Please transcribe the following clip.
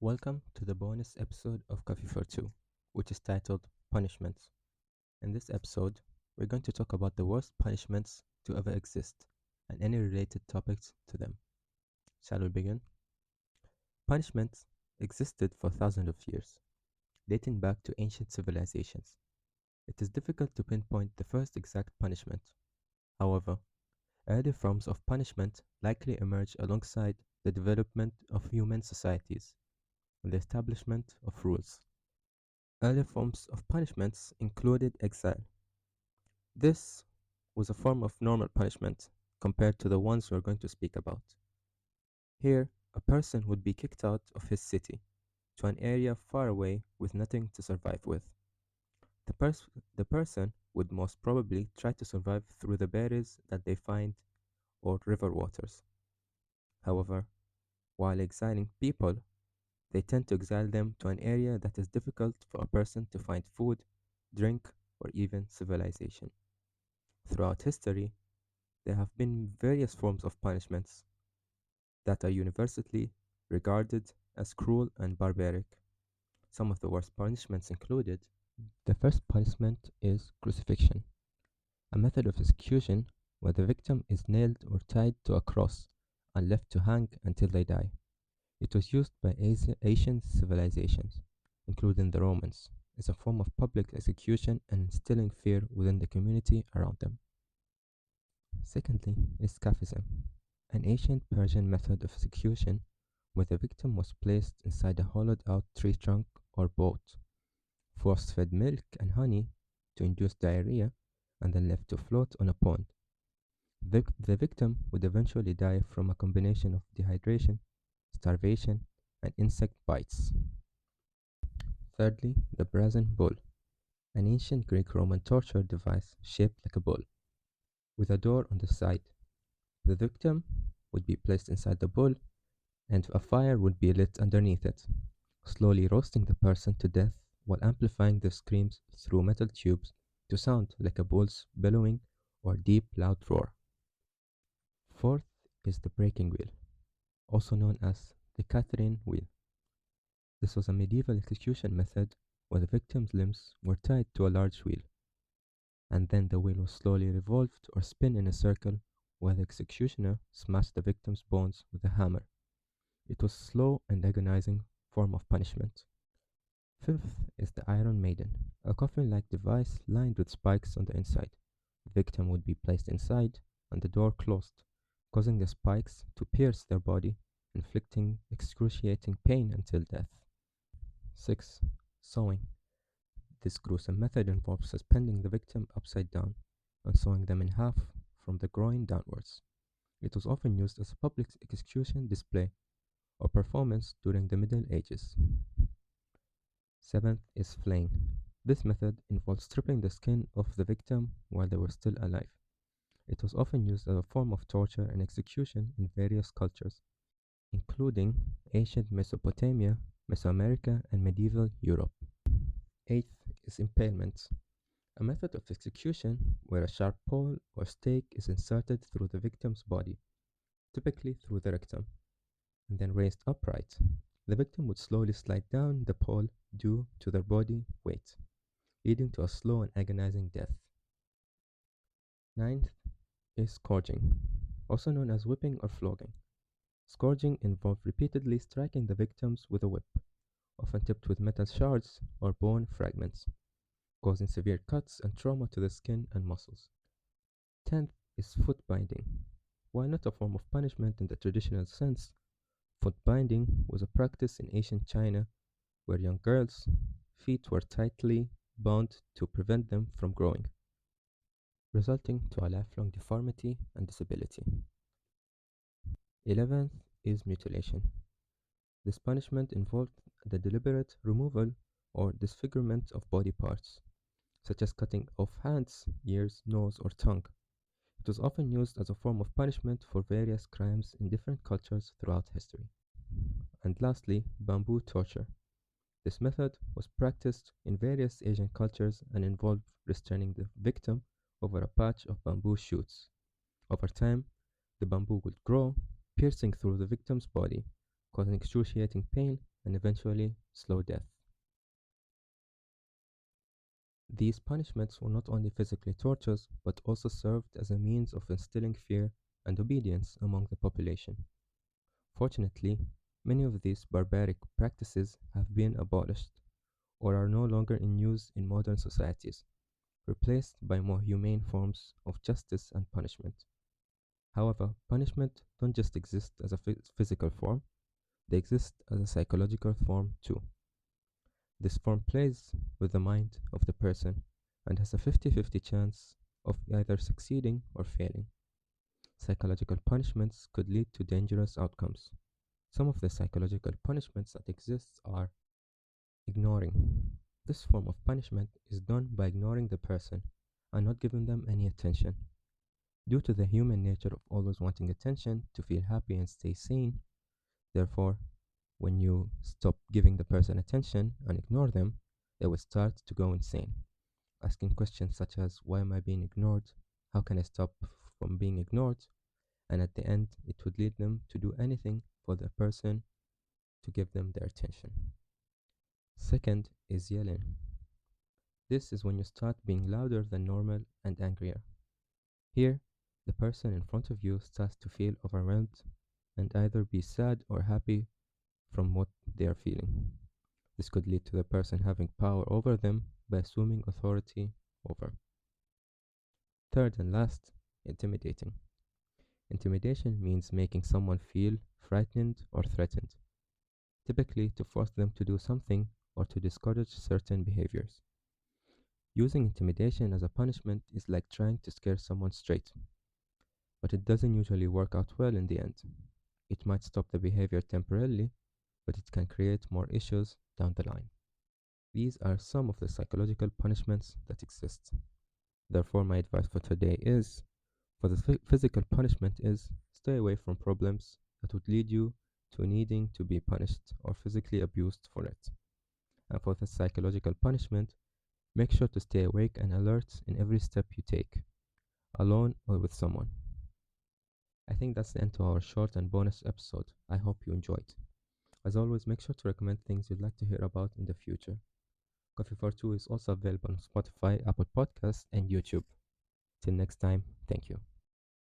Welcome to the bonus episode of Coffee42, which is titled Punishments. In this episode, we're going to talk about the worst punishments to ever exist and any related topics to them. Shall we begin? Punishments existed for thousands of years, dating back to ancient civilizations. It is difficult to pinpoint the first exact punishment. However, early forms of punishment likely emerged alongside the development of human societies and the establishment of rules. Early forms of punishments included exile. This was a form of normal punishment compared to the ones we're going to speak about. Here, a person would be kicked out of his city to an area far away with nothing to survive with. The, pers- the person would most probably try to survive through the berries that they find or river waters. However, while exiling people, they tend to exile them to an area that is difficult for a person to find food, drink, or even civilization. Throughout history, there have been various forms of punishments that are universally regarded as cruel and barbaric. Some of the worst punishments included: the first punishment is crucifixion, a method of execution where the victim is nailed or tied to a cross and left to hang until they die. It was used by ancient civilizations, including the Romans, as a form of public execution and instilling fear within the community around them. Secondly, is scaphism, an ancient Persian method of execution where the victim was placed inside a hollowed out tree trunk or boat, force fed milk and honey to induce diarrhea, and then left to float on a pond. The victim would eventually die from a combination of dehydration, starvation, and insect bites. Thirdly, the brazen bull, an ancient Greek Roman torture device shaped like a bull, with a door on the side. The victim would be placed inside the bull, and a fire would be lit underneath it, slowly roasting the person to death while amplifying the screams through metal tubes to sound like a bull's bellowing or deep, loud roar. Fourth is the breaking wheel, also known as the Catherine wheel. This was a medieval execution method where the victim's limbs were tied to a large wheel, and then the wheel was slowly revolved or spin in a circle while the executioner smashed the victim's bones with a hammer. It was a slow and agonizing form of punishment. Fifth is the Iron Maiden, a coffin-like device lined with spikes on the inside. The victim would be placed inside and the door closed, causing the spikes to pierce their body, inflicting excruciating pain until death. 6. Sewing. This gruesome method involves suspending the victim upside down and sewing them in half from the groin downwards. It was often used as a public execution display or performance during the Middle Ages. Seventh is flaying. This method involves stripping the skin of the victim while they were still alive. It was often used as a form of torture and execution in various cultures, including ancient Mesopotamia, Mesoamerica, and medieval Europe. Eighth is impalement, a method of execution where a sharp pole or stake is inserted through the victim's body, typically through the rectum, and then raised upright. The victim would slowly slide down the pole due to their body weight, leading to a slow and agonizing death. Ninth is scourging, also known as whipping or flogging. Scourging involved repeatedly striking the victims with a whip, often tipped with metal shards or bone fragments, causing severe cuts and trauma to the skin and muscles. 10th is foot binding. While not a form of punishment in the traditional sense, foot binding was a practice in ancient China where young girls' feet were tightly bound to prevent them from growing, resulting to a lifelong deformity and disability. 11th is mutilation. This punishment involved the deliberate removal or disfigurement of body parts, such as cutting off hands, ears, nose, or tongue. It was often used as a form of punishment for various crimes in different cultures throughout history. And lastly, bamboo torture. This method was practiced in various Asian cultures and involved restraining the victim over a patch of bamboo shoots. Over time, the bamboo would grow, piercing through the victim's body, causing excruciating pain and eventually slow death. These punishments were not only physically tortures, but also served as a means of instilling fear and obedience among the population. Fortunately, many of these barbaric practices have been abolished or are no longer in use in modern societies, replaced by more humane forms of justice and punishment. However, punishment don't just exist as a physical form, they exist as a psychological form too. This form plays with the mind of the person and has a 50-50 chance of either succeeding or failing. Psychological punishments could lead to dangerous outcomes. Some of the psychological punishments that exist are ignoring. This form of punishment is done by ignoring the person and not giving them any attention. Due to the human nature of always wanting attention to feel happy and stay sane, therefore, when you stop giving the person attention and ignore them, they will start to go insane, asking questions such as, why am I being ignored? How can I stop from being ignored? And at the end, it would lead them to do anything for the person to give them their attention. Second is yelling. This is when you start being louder than normal and angrier. Here, the person in front of you starts to feel overwhelmed and either be sad or happy from what they are feeling. This could lead to the person having power over them by assuming authority over. Third and last, intimidating. Intimidation means making someone feel frightened or threatened, typically to force them to do something or to discourage certain behaviors. Using intimidation as a punishment is like trying to scare someone straight, but it doesn't usually work out well in the end. It might stop the behavior temporarily, but it can create more issues down the line. These are some of the psychological punishments that exist. Therefore, my advice for today is for the physical punishment is stay away from problems that would lead you to needing to be punished or physically abused for it. And for the psychological punishment, make sure to stay awake and alert in every step you take, alone or with someone. I think that's the end to our short and bonus episode. I hope you enjoyed. As always, make sure to recommend things you'd like to hear about in the future. Coffee42 is also available on Spotify, Apple Podcasts, and YouTube. Till next time, thank you.